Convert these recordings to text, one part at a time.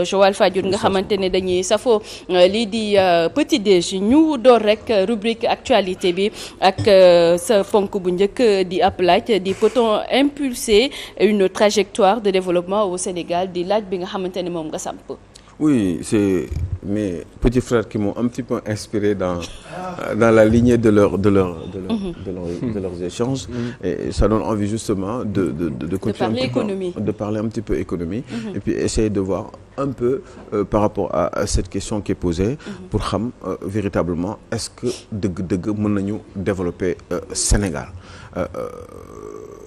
Joal Fadiouth nga xamante ne dañuy safoo lii di petit déj ñu door rek rubrique actualité bi ak sa ponk bu njëkk di ab laaj di peut-on impulser une trajectoire de développement au Sénégal di laaj bi nga xamante ne moom nga samp. Oui, c'est mes petits frères qui m'ont un petit peu inspiré dans la lignée de leurs échanges. Et ça donne envie justement de continuer de parler un petit peu économie. Et puis essayer de voir un peu par rapport à cette question qui est posée pour xam véritablement est-ce que dëgg mën nañu développer Sénégal.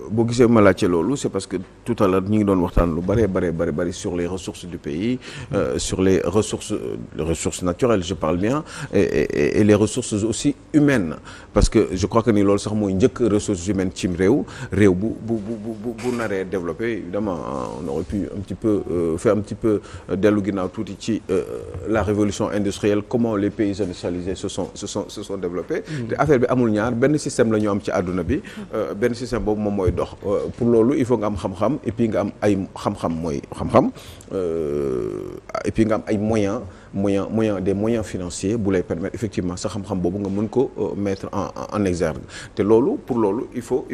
Boo gisee ma laajte loolu c'est parce que tout à l'heure ñu ngi doon waxtaan lu bari sur les ressources du pays, sur les ressources naturelles je parle bien et les ressources aussi humaines parce que je crois que ni loolu sax mooy njëkk ressources humaines cim réew bu naree développé évidemment on aurait pu un petit peu faire un petit peu dellu ginnaaw tuuti ci la révolution industrielle, comment les pays industrialisés se sont développés. te affaire bi amul ñaar benn système la ñu am ci àdduna bi benn système boobu moom mooy dox pour loolu il faut nga am xam-xam et puis nga am ay xam-xam mooy xam-xam et puis nga am ay moyens des moyens financiers bu lay permettre effectivement sa xam-xam boobu nga mën ko mettre en exergue te loolu pour loolu il faut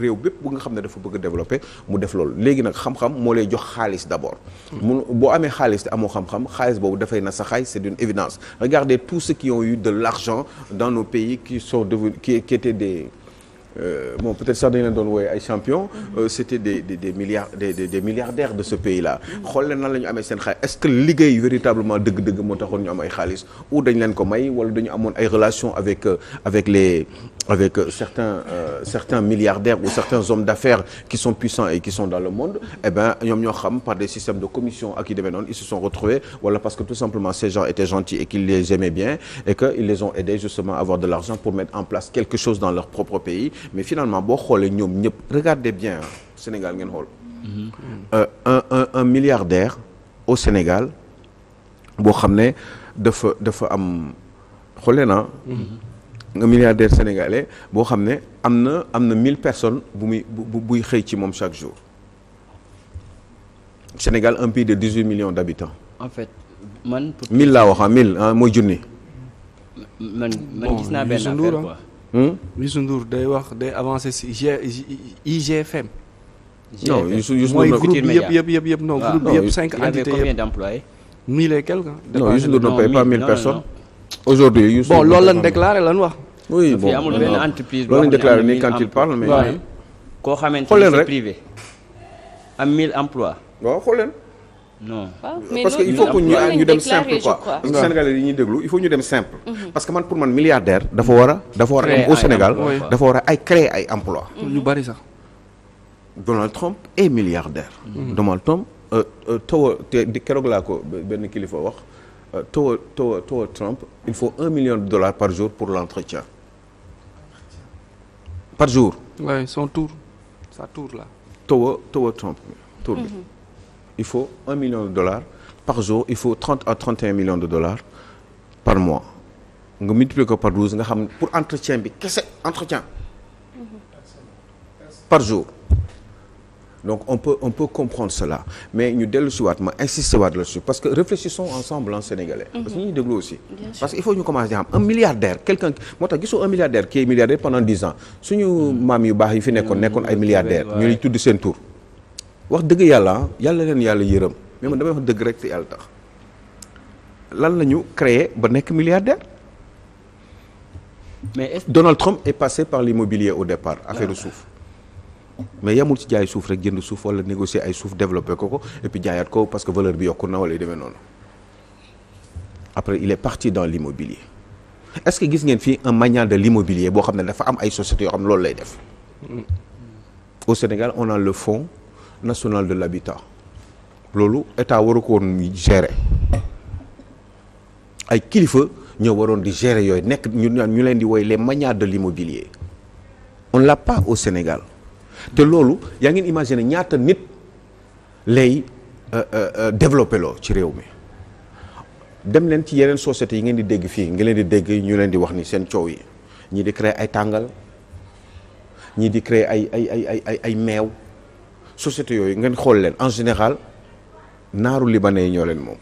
réew bépp bu nga xam ne dafa bëgg a développer mu def loolu léegi nag xam-xam moo lay jox xaalis d'abord boo amee xaalis te amoo xam-xam xaalis boobu dafay na sa xaalis c'est d'une évidence. Regardez tous ceux qui ont eu de l'argent dans nos pays qui sont devenus qui étaient des bon peut-être sax dañu leen doon wooye ay champions c'était des milliardaires de ce pays-là. xool leen nan la ñu amee seen xaalis est-ce que liggéey véritablement dëgg-dëgg moo taxoon ñu am ay xaalis ou dañ leen ko may wala dañu amoon ay relations avec certains milliardaires ou certains hommes d'affaires qui sont puissants et qui sont dans le monde. Eh ben ñoom ñoo xam par des systèmes de commission ak yu demee noonu ils se sont retrouvés wala parce que tout simplement ces gens étaient gentils et qu'ils les aimaient bien et que ils les ont aidés justement à avoir de l'argent pour mettre en place quelque chose dans leur propre pays. Mais finalement boo xoolee ñoom ñëpp regardez bien Sénégal ngeen xool un milliardaire au Sénégal boo xam ne dafa am xoolee na un milliardaire sénégalais boo xam ne am na 1000 personnes buy xëy ci moom chaque jour. Sénégal un pays de 18 millions d'habitants. En fait man 1000 laa wax 1000 mooy junni. man gis naa benn affaire quoi. Youssou Ndour day avancer ci IGFM. non Youssou mooy Ndour groupe bi yëpp non groupe bi yëpp 5 entités yëpp. Combien d'employés? 1000 et quelques. non Youssou Ndour ne paye pas 1000 personnes. Aujourd'hui Youssou bon loolu lañ déclaré lan wax. oui bon amul benn entreprise loolu lañ déclaré ni quand il parle mais. koo xamante ni c'est privé. am 1000 emplois. waaw xool leen. non parce que il faut que ñu dem simple quoi parce que Sénégalais yi ñuy déglu il faut ñu dem simple. parce que man pour man milliardaire dafa war a am au Sénégal dafa war a créer ay emplois. ñu bari sax. Donald Trump est milliardaire. Donald Trump te keroog laa ko benn kilifa wax Trump il faut $1 million par jour pour l'entretien par jour. Ouais, son tour sa tour là. Trump tour bi. Il faut $1 million par jour, il faut 30 à 31 millions de dollars par mois. nga multiplier ko par 12 nga xam pour entretien bi kese entretien par jour. Donc on peut comprendre cela mais ñu dellu si waat ma insister waat là-dessus parce que réfléchissons ensemble en sénégalais. parce que ñuy déglu aussi. parce que il faut ñu commencer di xam un milliardaire quelqu'un moo tax gisoo un milliardaire qui est milliardaire pendant 10 ans suñu maam yu baax yi fi nekkoon ay milliardaires ñu lay tudd seen tur. wax dëgg yàlla leen yàlla yërëm mais man damay wax dëgg rek te yàlla tax lan la ñu créé ba nekk milliardaire. mais Donald Trump est passé par l'immobilier au départ affaire suuf mais yamul ci jaay suuf rek jënd suuf wala négocier ay suuf développer ko et puis jaayaat ko parce que valeur bi yokku na wala yu demee noonu après il est parti dans l'immobilier. Est-ce que gis ngeen fii un magnat de l'immobilier boo xam ne dafa am ay sociétés yoo xam ne loolu lay def. Au Sénégal on a le fonds national de l'habitat loolu état waru ko woon gérer ay kilifa ñoo waroon di gérer yooyu nekk ñu leen di woy les magnats de l'immobilier. On l'a pas au Sénégal te loolu yaa ngeen imaginer ñaata nit lay développer loo ci réew mi dem leen ci yeneen sociétés yi ngeen di dégg fii nga leen di dégg ñu leen di wax ni seen coow yi ñii di créer ay tàngal ñii di créer ay meew sociétés yooyu ngeen xool leen en général naaru libanais yi ñoo leen moom.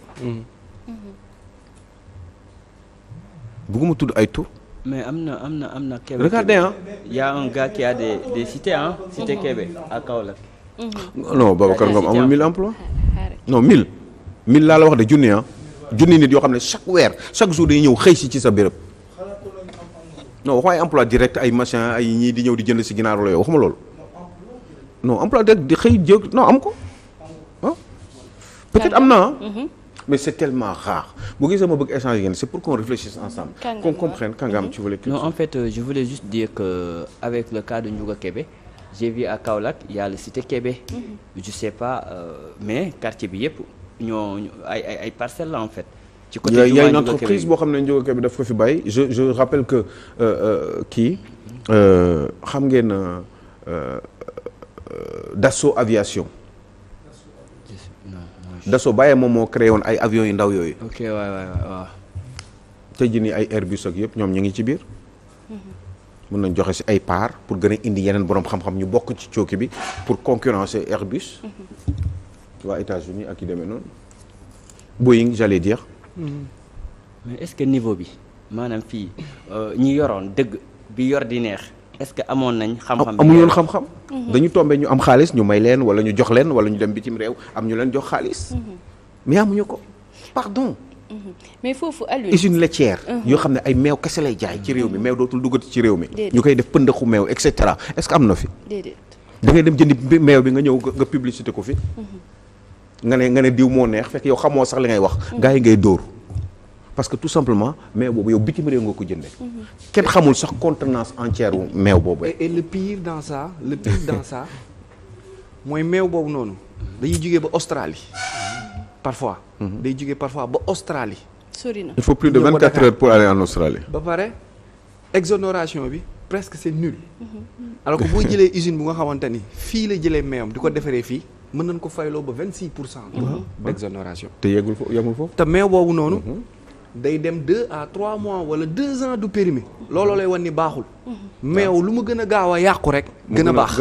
bëgguma tudd ay tur. mais am na. regardez hein. y a un gars qui a des cités hein cité Kébé à Kaolack. non Babacar Ngom amul 1000 emplois. non 1000 laa la wax de junni ah. junni nit yoo xam ne chaque jour dañuy ñëw xëy si ci sa béréb. non waxuma ay emploi direct ay machin ay ñii di ñëw di jënd si ginnaaw la yow waxuma loolu. non emploi direct di xëy jëg non am ko ah. peut-être am na mais c'est tellement rare bu gisee ma bëgg échanger ngeen c'est pour qu'on réfléchisse ensemble. qu'on comprenne Kangam tu voulais. non en fait je voulais juste dire que avec le cas de Ndiouga Kébé j'ai vu à Kaolack il y a le cité Kébé. je sais pas mais quartier bi yëpp ñoo ay parcelles la en fait. ci côté il y a une entreprise boo xam ne Ndiouga Kébé daf ko fi bàyyi je rappelle que kii xam ngeen Dassault Aviation. Dassault bàyyee moom moo créé woon ay avions yu ndaw yooyu. ok waaw. tey jii nii ay Airbus ak yëpp ñoom ñu ngi ci biir. mën nañ joxe ci ay parts pour gën a indi yeneen borom xam-xam ñu bokk ci cooki bi pour concurrencer Airbus. waa États-Unis ak yu demee noonu. Boeing j'allais dire. mais est-ce que niveau bi maanaam fii ñi yoroon dëgg bi yor di neex est-ce que amoon nañ. xam-xam amuñu woon xam-xam. dañu tombé ñu am xaalis ñu may leen wala ñu jox leen wala ñu dem bitim réew am ñu leen jox xaalis. mais amuñu ko pardon. mais foofu Alioune usine laitière. yoo xam ne ay meew kese lay jaay ci réew mi meew dootul duggati ci réew mi. ñu koy def pëndaxu meew et cetera est-ce que am na fi. déedéet da ngay dem jëndi meew bi nga ñëw nga publicité ko fi. nga ne diw moo neex fekk yow xamoo sax li ngay wax. gars yi ngay dóor. parce que tout simplement meew boobu yow bitim réew nga ko jëndee. kenn xamul sax contenance entière wu meew boobu. et le pire dans ça mooy meew boobu noonu. dañuy jugee ba Australie. parfois. day jugee parfois ba Australie. sori na il faut plus de 24 heures pour aller en Australie. ba pare exonération bi presque c'est nul. alors que boo jëlee usine bu nga xamante ni fii la jëlee meewam di ko defaree fii mën nañ ko fayloo ba 26%. d'exonération. te yemul foofu. te meew boobu noonu. day dem 2 à 3 mois wala 2 ans du périmé. looloo lay wan ni baaxul. meew lu mu gën a gaaw a yàqu rek. gën a baax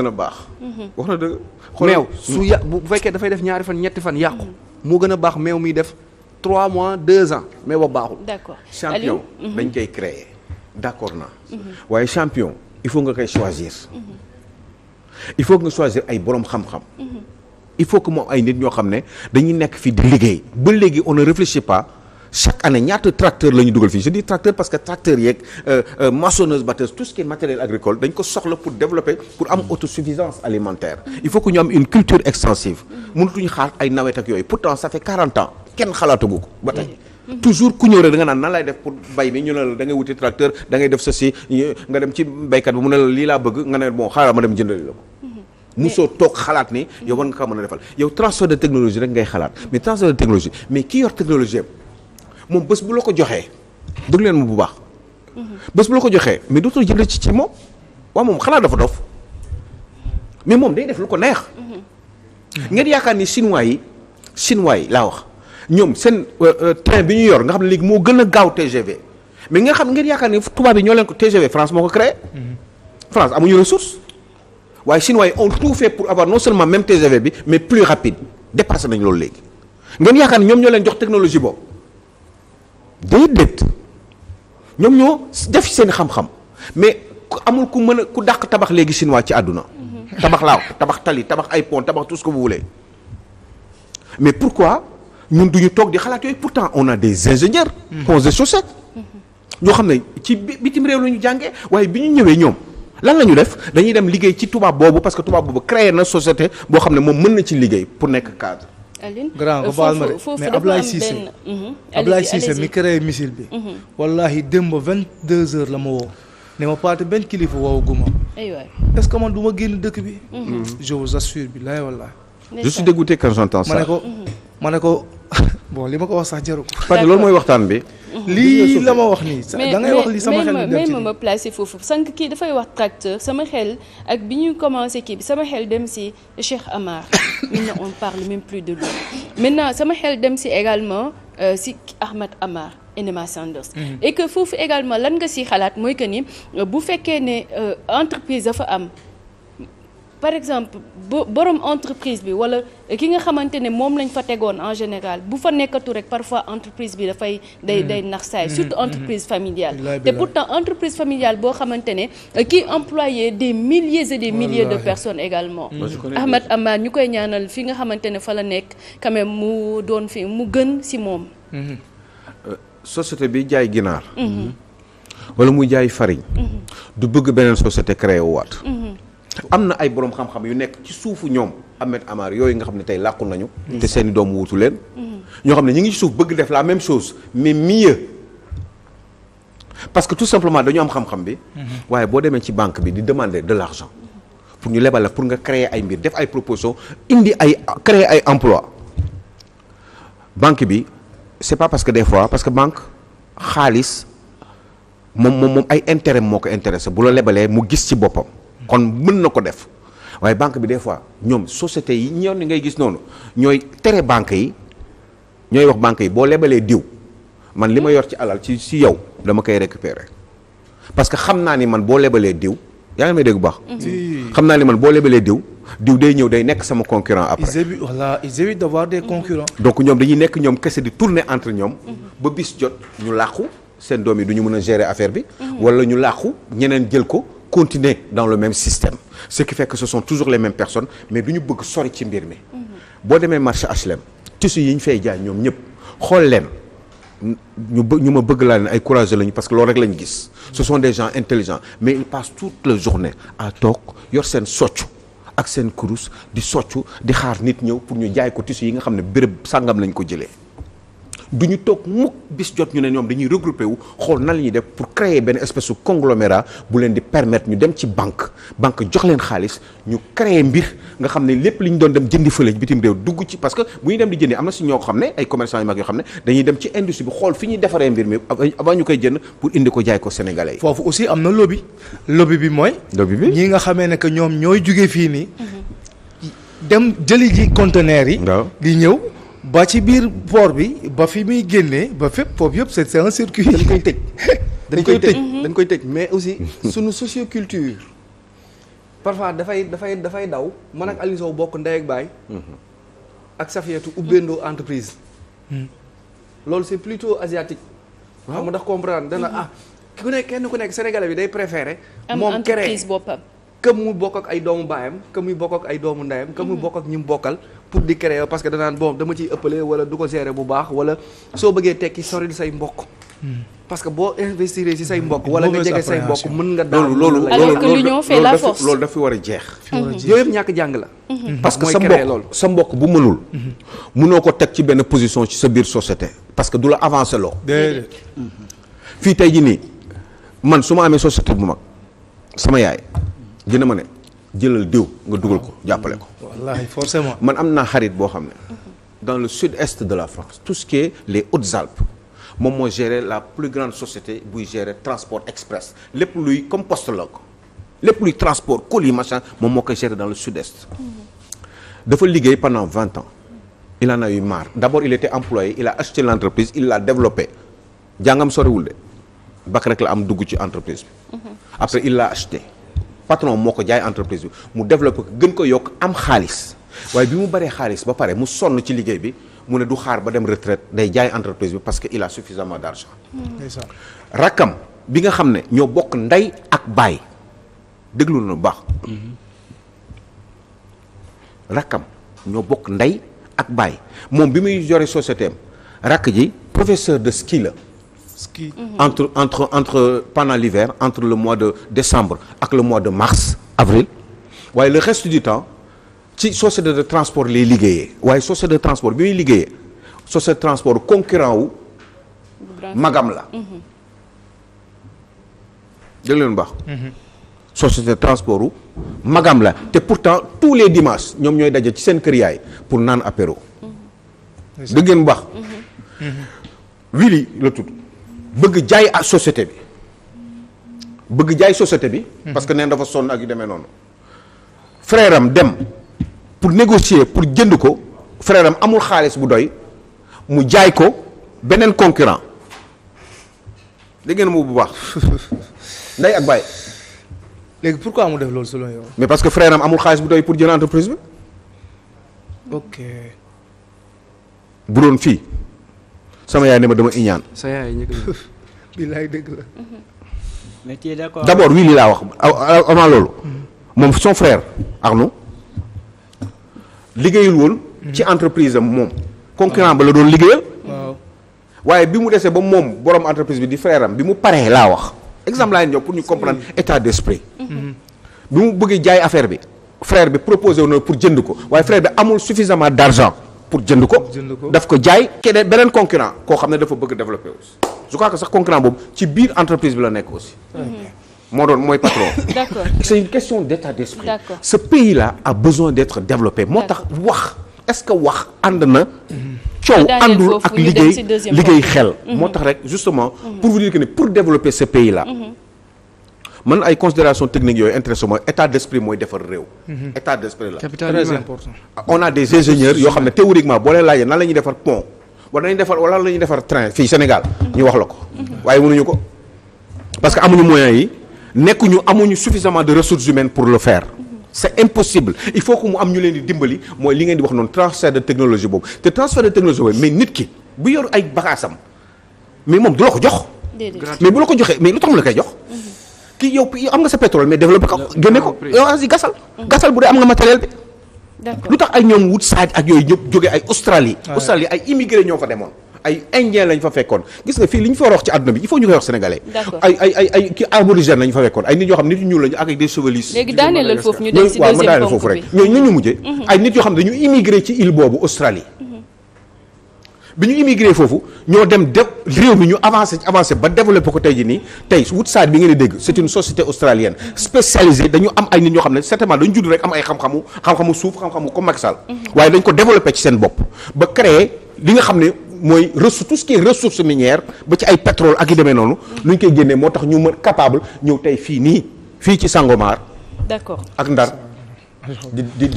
wax na dëgg. meew su bu fekkee dafay def ñaari fan ñetti fan yàqu. moo gën a baax meew miy def 3 mois 2 ans meew ba baaxul. d'accord champion dañ koy créer d'accord naa. waaye champion il faut nga koy choisir. il faut que nga choisir ay borom xam-xam. il faut que moom ay nit ñoo xam ne dañuy nekk fii di liggéey ba léegi on ne réfléchit pas. chaque année ñaata tracteur la ñu dugal fii je dis tracteur parce que tracteur yeeg moissonneuse batteuse tout ce qui est matériel agricole dañ ko soxla pour développer pour am autosuffisance alimentaire il faut que ñu am une culture extensive mënatuñu xaar ay nawet ak yooyu pourtant ça fait 40 ans kenn xalaatagu ko ba tey toujours ku ñëw rek da nga naan nan lay def pour bay mi ñu ne la da ngay wuti tracteur da ngay def ceci nga dem ci baykat bi mu ne la lii laa bëgg nga ne bon xaaral ma dem jëndali la ko musoo toog xalaat ni yow war nga ko mën a defal yow transfert de technologie rek ngay xalaat mais transfert de technologie mais ki yor technologie moom bés bu la ko joxee dégg leen ma bu baax. bés bu la ko joxee mais dootoo jënd ci moom waaw moom xanaa dafa dof mais moom day def lu ko neex. ngeen yaakaar ni chinois yi laa wax ñoom seen train bi ñu yor nga xam ne léegi moo gën a gaaw TGV mais ngeen yaakaar ni tubaab yi ñoo leen ko TGV France moo ko créé. France amuñu ressource waaye chinois yi ont tout fait pour avoir non seulement même TGV bi mais plus rapide dépassé nañ loolu léegi ngeen yaakaar ni ñoom ñoo leen jox technologie boobu. déedéet ñoom ñoo def seen xam-xam mais amul ku mën a ku dàq tabax léegi chinois ci àdduna. tabax laaw tabax tali tabax ay pont tabax tout ce que vous voulez mais pourquoi ñun duñu toog di xalaat yooyu pourtant on a des ingénieurs. ponts et chaussettes. ñoo xam ne ci bitim réew la ñu jàngee waaye bi ñu ñëwee ñoom lan la ñu def dañuy dem liggéey ci tubaab boobu parce que tubaab boobu créé na société boo xam ne moom mën na ci liggéey pour nekk cadre. grand nga baal ma de mais Ablaye Cissé mi créé missile bi wallahi démb 22 heures la ma woo ne ma paate benn kilifa woowu guma est-ce que man du ma génn dëkk bi je vous assure bi laay wallahi je suis dégoûté quand j'entends ça ma ne ko bon li ma ko wax sax jaru ko parce que loolu mooy waxtaan bi lii la ma wax nii da ngay wax li sama xel dem ci ma placé foofu sànq kii dafay wax tracteur sama xel ak bi ñuy commencé kii bi sama xel dem si Cheikh Amar maintenant on parle même plus de lui maintenant sama xel dem si également si Ahmed Amar Enema Sanders et que foofu également lan nga si xalaat mooy que ni bu fekkee ne entreprise dafa am par exemple borom entreprise bi wala ki nga xamante ne moom lañ fa tegoon en général bu fa nekkatu rek parfois entreprise bi dafay day nax saay surtout entreprise familiale te pourtant entreprise familiale boo xamante ne qui employait des milliers et des milliers de personnes également Ahmed Amar ñu koy ñaanal fi nga xamante ne fa la nekk quand même mu doon fi mu gën ci moom société bi jaay ginaar wala muy jaay farine du bëgg beneen société créé waat am na ay boroom xam-xam yu nekk ci suufu ñoom Ahmed Amar yooyu nga xam ne tey làqu nañu te seeni doom wuutu leen ñoo xam ne ñi ngi ci suuf bëgg def la même chose mais mieux parce que tout simplement dañu am xam-xam bi waaye boo demee ci banque bi di demander de l'argent pour ñu lebal la pour nga créer ay mbir def ay proposition indi ay créer ay emploi banque bi c'est pas parce que des fois parce que banque xaalis moom ay intérêt moo ko intéressé bu la lebalee mu gis ci boppam kon mën na ko def waaye banque bi des fois ñoom société yi ñëw ni ngay gis noonu ñooy tere banque yi ñooy wax banque yi boo lebalee diw man li ma yor ci alal ci yow dama koy récupérer parce que xam naa ni man boo lebalee diw yaa ngi may dégg bu baax. xam naa ni man boo lebalee diw day ñëw day nekk sama concurrent après. ils évitent d'avoir des concurrents. donc ñoom dañuy nekk ñoom kese di tourner entre ñoom. ba bis jot ñu làqu seen doom yi du ñu mën a gérer affaire bi. wala ñu làqu ñeneen jël ko continuer dans le même système. ce qui fait que ce sont toujours les mêmes personnes mais du ñu bëgg sori ci mbir mi. boo demee marché HLM tissu yi ñu fay jaay ñoom ñëpp xool leen. ñu ma bëgg laa ne ay courageux lañu parce que loolu rek lañu gis ce sont des gens intelligents mais ils passent toute la journée à toog yor seen soccu ak seen kurus di soccu di xaar nit ñëw pour ñu jaay ko tissu yi nga xam ne béréb sàngam lañ ko jëlee du ñu toog mukk bis jot ñu ne ñoom dañuy regrouper wu xool nan la ñuy def pour créer benn espèce de conglomérat bu leen di permettre ñu dem ci banque jox leen xaalis ñu créer mbir nga xam ne lépp li ñu doon dem jëndi fële bitim réew dugg ci parce que bu ñu dem di jëndi am na si ñoo xam ne ay commerçants yu mag yoo xam ne dañuy dem ci industrie bi xool fi ñuy defaree mbir mi avant ñu koy jënd pour indi ko jaay ko sénégalais yi. foofu aussi am na lobby bi mooy. lobby bi ñi nga xamee ne que ñoom ñooy jugee fii nii. dem jëli ji conteneurs yi. di ñëw. ba ci biir port bi ba fi muy génnee ba fépp foofu yëpp c'est un circuit. dañ koy tëj mais aussi suñu socioculture parfois dafay daw man ak Aliou Sow bokk ndey ak baay ak Safiatou ubbeendoo entreprise loolu c'est plutôt asiatique xam nga ndax comprendre dana kenn ku nekk sénégalais bi day préférer moom entreprise boppam que mu bokk ak ay doomu baayam que muy bokk ak ay doomu ndeyam que muy bokk ak ñi mu bokkal pour di créer parce que danaan bon dama ciy ëppale wala du ko gérer bu baax wala soo bëggee tekki soril say mbokk parce que boo investir ci say mbokk wala nga jege say mbokk mën nga daal loolu alors que l'union fait la force loolu dafa war a jeex yooyu yëpp ñàkk jàng la parce que sa mbokk bu mënul mënoo ko teg ci benn position ci sa biir société parce que du la avancer loo fii tey ji nii man su ma amee société bu mag sama yaay dina ma ne jëlal diw nga dugal ko jàppale ko. wallaahi forcément. man am naa xarit boo xam ne dans le sud-est de la France tout ce qui est les Hautes-Alpes moom moo gérer la plus grande société buy gérer transport express lépp luy comme poste la ko lépp luy transport colis machin moom moo koy gérer dans le sud-est. dafa liggéey pendant 20 ans il en a eu marre d'abord il était employé il a acheté l'entreprise il l'a développé jàngam soriwul de bac rek la am dugg ci entreprise bi. après il l'a acheté. patron moo ko jaay entreprise bi mu développé ko gën ko yokk am xaalis waaye bi mu baree xaalis ba pare mu sonn ci liggéey bi mu ne du xaar ba dem retraite day jaay entreprise bi parce que il a suffisamment d'argent. rakkam bi nga xam ne ñoo bokk ndey ak baay déglu na bu baax. rakkam ñoo bokk ndey ak baay moom bi muy yore société am rakk ji professeur de ski la. entre pendant l'hiver entre le mois de décembre ak le mois de mars avril waaye le reste du temps ci société de transport lay liggéeyee waaye société de transport bi muy liggéeyee société de transport concurrent wu magam la dégg leen baax société de transport wu magam la te pourtant tous les dimanches ñoom ñooy daje ci seen kër yaay pour naan apéro dégg ngeen baax Willy la tudd bëgg jaay ak société bi parce que neen dafa sonn ak yu demee noonu frère am dem pour négocier pour jënd ko frère am amul xaalis bu doy mu jaay ko beneen concurrent dégg ngeen mu bu baax ndey ak baay léegi pourquoi mu def loolu selon yow. mais parce que frère am amul xaalis bu doy pour jël entreprise bi. ok. bu doon fii sama yaay ne ma dama iñaan. sa yaay ñu ko. billaay dëgg la. mais tu es d'accord. d'abord wii lii laa wax avant loolu. moom son frère Arnaud liggéeyul woon. ci entreprise am moom. concurrent ba la doon liggéeyal. waaw. waaye bi mu desee ba moom borom entreprise bi di frère am bi mu paree laa wax exemple laa leen jox pour ñu comprendre état d'esprit. bi mu bëggee jaay affaire bi frère bi proposé wu na pour jënd ko waaye frère bi amul suffisamment d'argent pour jënd ko. daf ko jaay keneen beneen concurrent koo xam ne dafa bëgg développer aussi je crois que sax concurrent boobu ci biir entreprise bi la nekk aussi. mooy patron. D'accord. C'est une question d'état d'esprit. D'accord. Ce pays-là a besoin d'être développé moo tax wax est-ce que wax ànd na. coow àndul ak liggéey xel. moo tax rek justement pour vous dire que ne pour développer ce pays-là. man ay considérations techniques yooyu intéressé mooy état d'esprit mooy defar réew. état d'esprit la. très important. on a des ingénieurs yoo xam ne théoriquement boo leen laajee nan la ñuy defar pont wala la ñuy defar train fii Sénégal ñu wax la ko. waaye mënuñu ko parce que amuñu moyens yi amuñu suffisamment de ressources humaines pour le faire. c'est impossible il faut que mu am ñu leen di dimbali mooy li ngeen di wax noonu transfert de technologie boobu te transfert de technologie boobu mais nit ki bu yor ay bagaasam mais moom du la ko jox. mais bu la ko joxee mais lu tax mu la koy jox. kii yow am nga sa pétrole mais développé ko génne ko yow asi gasal bu dee am nga matériel bi. d'accord lu tax ay ñoom wut saaj ak yooyu ñëpp jógee ay Australie. Australie ay immigré ñoo fa demoon. ay indien lañ fa fekkoon gis nga fii li ñu fa war a wax ci àdduna bi il faut ñu koy wax sénégalais. ay kii aborigène lañ fa fekkoon ay nit yoo xam ne nit ñu ñuul lañu ak des cheveux lisses. léegi daaneel foofu ñu dem ci deuxième ponk bi ñooñu ñu mujjee. ay nit yoo xam ne dañu immigré ci île boobu Australie. bi ñu immigré foofu ñoo dem réew mi ñu avancé ba développé ko tey jii nii tey Woodside bi ngeen di dégg c'est une société australienne spécialisée dañu am ay nit ñoo xam ne certainement dañu judd rek am ay xam-xamu suuf xam-xamu comme Macky Sall waaye dañ ko développé ci seen bopp ba créer li nga xam ne mooy tout ce qui est ressource minière ba ci ay pétrole ak yu demee noonu lu ñu koy génnee moo tax ñu mën capable ñëw tey fii ci Sangomar d'accord ak Ndar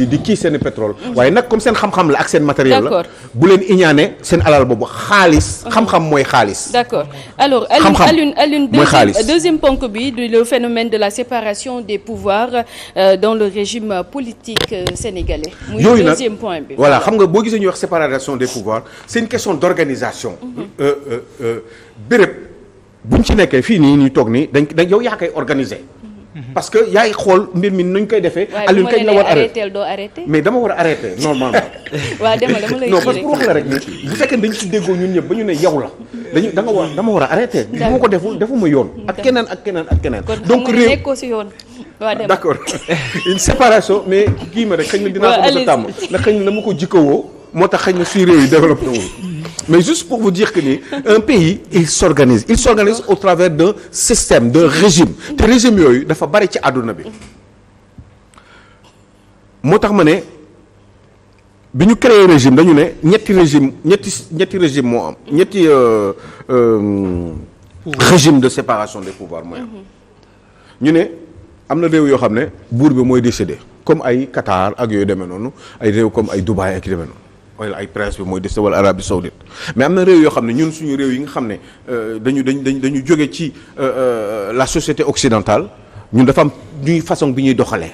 di kii seen pétrole waaye nag comme seen xam-xam la ak seen matériel la bu leen iñaane seen alal boobu xaalis xam-xam mooy xaalis. d'accord alors Alioune deuxième ponk bi le phénomène de la séparation des pouvoirs dans le régime politique sénégalais. muy deuxième point bi. voilà xam nga boo gisee ñuy wax séparation des pouvoirs c'est une question d'organisation. béréb buñ ci nekkee fii nii ñu toog nii dañ yow yaa koy organiser. parce que yaay xool mbir mi nuñ koy defee. Alioune kañ la war arrêté doo arrêté. mais dama war a arrêté normalement. waaw dama lay non parce que wax la rek ni bu fekkee dañu ci déggoo ñun ñëpp ba ñu ne yow la dama war a arrêté. bu ma ko defuma yoon. ak keneen. donc réew nekkoo si yoon. waaw dem d'accord une séparation mais kii ma rek xëy na dinaa ko mos a tàmm ndax xëy na dama ko jikkawoo moo tax xëy na suy réew yi développé wu. mais juste pour vous dire que ni un pays il s'organise au travers d'un système d'un régime te régime yooyu dafa bari ci àdduna bi moo tax ma ne bi ñu créé régime dañu ne ñetti régime moo am ñetti régime de séparation des pouvoirs mooy am ñu ne am na réew yoo xam ne buur bi mooy décider comme ay Qatar ak yooyu demee noonu ay réew comme ay Dubaï ak yu demee noonu wala ay presse bi mooy décider wala Arabie Saoudite mais am na réew yoo xam ne ñun suñu réew yi nga xam ne dañu jóge ci la société occidentale ñun dafa am ñuy façon bi ñuy doxalee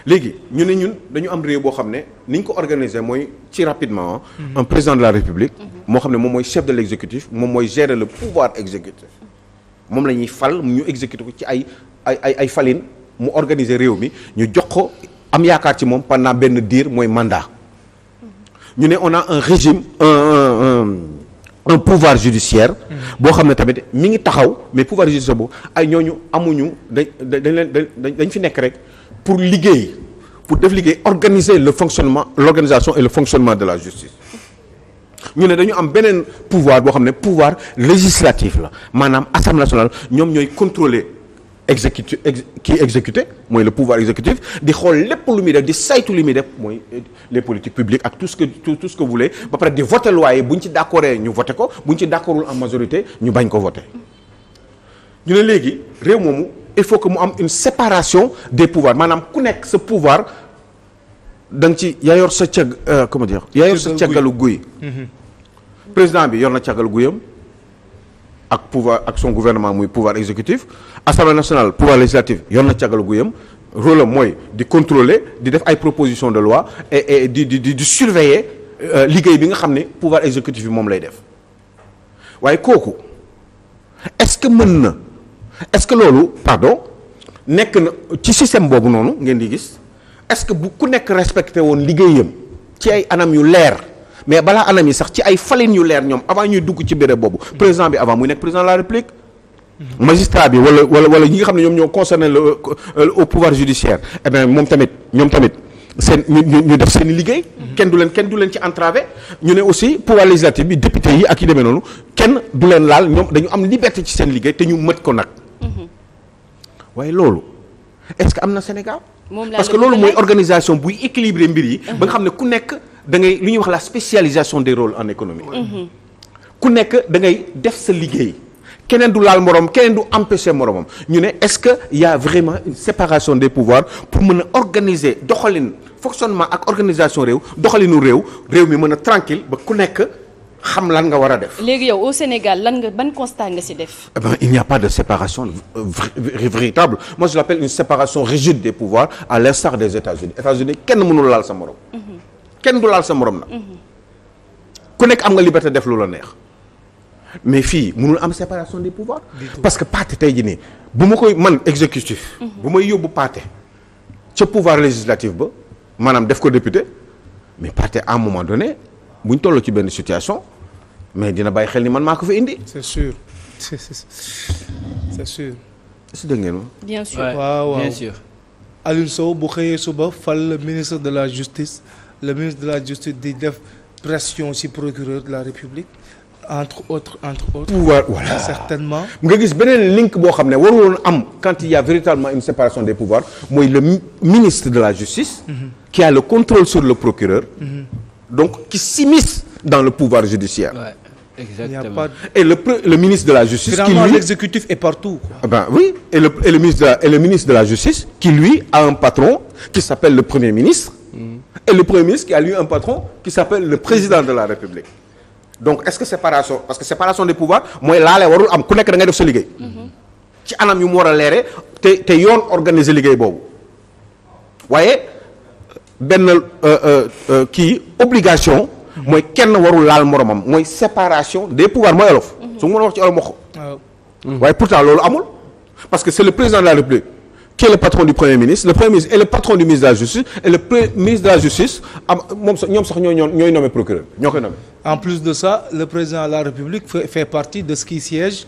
léegi ñu ne ñun dañu am réew boo xam ne ni ñu ko organiser mooy ci rapidement un président de la République moo xam ne moom mooy chef de l'exécutif moom mooy gérer le pouvoir exécutif moom la ñuy fal ñu exécuter ko ci ay falin mu organiser réew mi ñu jox ko am yaakaar ci moom pendant benn diir mooy mandat ñu ne on a un régime un pouvoir judiciaire boo xam ne tamit mi ngi taxaw mais pouvoir judiciaire boobu ay ñooñu amuñu dañ fi nekk rek pour liggéey pour def liggéey organiser l'organisation et le fonctionnement de la justice ñu ne dañu am beneen pouvoir boo xam ne pouvoir législatif la maanaam Assemblée nationale ñoom ñooy contrôler exécuté mooy le pouvoir exécutif di xool lépp lu muy def di saytu li muy def mooy les politiques publiques ak tout ce que vous voulez ba pare di voter loi yi bu ñu ci d'accordé ñu voter ko bu ñu ci d'accordul en majorité ñu bañ ko voter ñu ne léegi réew moomu il faut que mu am une séparation des pouvoirs maanaam ku nekk sa pouvoir da nga ci yaa yor sa càggalu guy président bi yor na càggalu guyam ak pouvoir ak son gouvernement muy pouvoir exécutif Assemblée nationale pouvoir législatif yor na càggalu guyam rôle am mooy di contrôler di def ay propositions de loi et di surveiller liggéey bi nga xam ne pouvoir exécutif bi moom lay def waaye kooku est-ce que mën na est-ce que loolu nekk na ci système boobu noonu ngeen di gis est-ce que bu ku nekk respecté woon liggéeyam ci ay anam yu leer mais balaa anam yi sax ci ay falin yu leer ñoom avant ñuy dugg ci béréb boobu président bi avant muy nekk président de la République magistrat bi wala ñi nga xam ne ñoom ñoo concerné au pouvoir judiciaire eh bien ñoom tamit seen ñu def seen i liggéey kenn du leen ci entravé ñu ne aussi pouvoir législatif bi député yi ak yi demee noonu kenn du leen laal ñoom dañu am liberté ci seen liggéey te ñu mët ko nag waaye loolu est-ce que am na Sénégal parce que loolu mooy organisation buy équilibrer mbir yi ba nga xam ne ku nekk da ngay lu ñuy wax la spécialisation des rôles en économie ku nekk da ngay def sa liggéey keneen du laal moroom keneen du empêcher moroomam ñu ne est-ce que y a vraiment une séparation des pouvoirs pour mën a organiser doxalin fonctionnement ak organisation doxalinu réew mi mën a tranquille ba ku nekk xam lan nga war a def. léegi yow au Sénégal ban constat nga ci def. Eh ben, il n'y a pas de séparation véritable moi je l'appelle une séparation rigide des pouvoirs à l'instar des États-Unis kenn mënul laal sa moroom. kenn du laal sa moroom nag. ku nekk am nga liberté def lu la neex. mais fii mënul am séparation des pouvoirs parce que Pathé tey jii nii bu ma koy man exécutif bu may yóbbu Pathé ca pouvoir législatif ba maanaam def ko député mais Pathé à un moment donné bu ñu tolloo ci benn situation mais dina bàyyi xel ni man maa ko fi indi. c'est sûr c'est sûr. est-ce que dégg ngeen ma. bien sûr waaw bien sûr. Aliou Sow bu xëyee suba fal le ministre de la justice di def pression ci procureur de la République. entre autres pouvoir voilà certainement nga gis beneen link boo xam ne waru woon am quand il y a véritablement une séparation des pouvoirs mooy le ministre de la justice qui a le contrôle sur le procureur donc qui s'immisce dans le pouvoir judiciaire exactement et le ministre de la justice finalement qui lui, l'exécutif est partout quoi. Ben oui et le ministre de la justice qui lui a un patron qui s'appelle le premier ministre et le premier ministre qui a lui un patron qui s'appelle le président de la République. Donc est-ce que séparation parce que séparation des pouvoirs mooy laale warul am ku nekk da ngay def sa liggéey. ci anam yu mu war a leere te yoon organiser liggéey boobu waaye benn obligation. mooy kenn warul laal moromam mooy séparation des pouvoirs mooy olof. su ma mën a wax ci olof ma ko. waaye pourtant loolu amul parce que c'est le président de la République qui est le patron du premier ministre est le patron du ministre de la justice et le ministre de la justice ñoom sax ñooy nommé procureur ñoo koy nommé. En plus de ça, le président de la République fait partie de ce qui siège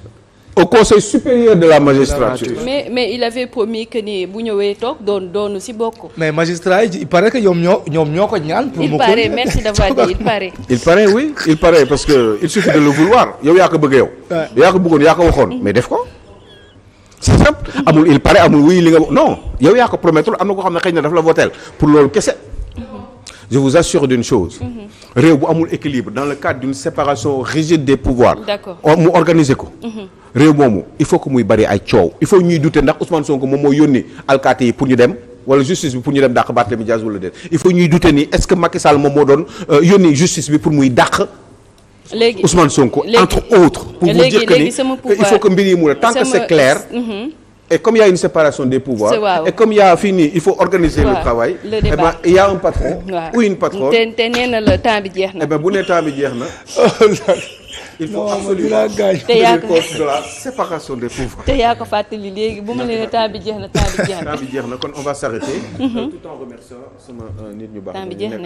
au Conseil supérieur de la magistrature. Mais il avait promis que ni bu ñëwee toog doonu ci bokk. Mais magistrat yi il paraît que ñoom ñoo ko ñaan. pour il paraît merci d'avoir dit il paraît. il paraît parce que il suffit de le vouloir yow yaa ko bëgg yow. yaa ko bëggoon yaa ko waxoon mais def ko. c'est simple amul il paraît amul wuy li nga non yow yaa ko promettre am na koo xam ne xëy na daf la voter pour loolu kese. Je vous assure d'une chose. réew bu amul équilibre dans le cadre d'une séparation rigide des pouvoirs. D'accord. mu organiser ko. réew moomu il faut que muy bari ay coow il faut ñuy douter ndax Ousmane Sonko moom moo yónni alkaati yi pour ñu dem wala justice bi pour ñu dem dàq Barthélémy Dias wala déet il faut ñuy douter ni est-ce que Macky Sall moom moo doon yónni justice bi pour muy dàq. léegi Ousmane Sonko entre autres. pour vous dire que ni il faut que mbir yi mu tant que c'est clair. Et comme il y a une séparation des pouvoirs et comme il y a fini il faut organiser le travail le débat. Eh ben il y a un patron ou une patronne te nee na la temps bi jeex na. Eh ben bu nee temps bi jeex na il faut absolument tenir compte de la séparation des pouvoirs. te yaa ko fàttali léegi bu ma nee temps bi jeex na temps bi jeex na. temps bi jeex na kon on va s'arrêter tout en remerciant sama nit ñu baax. temps bi jeex na.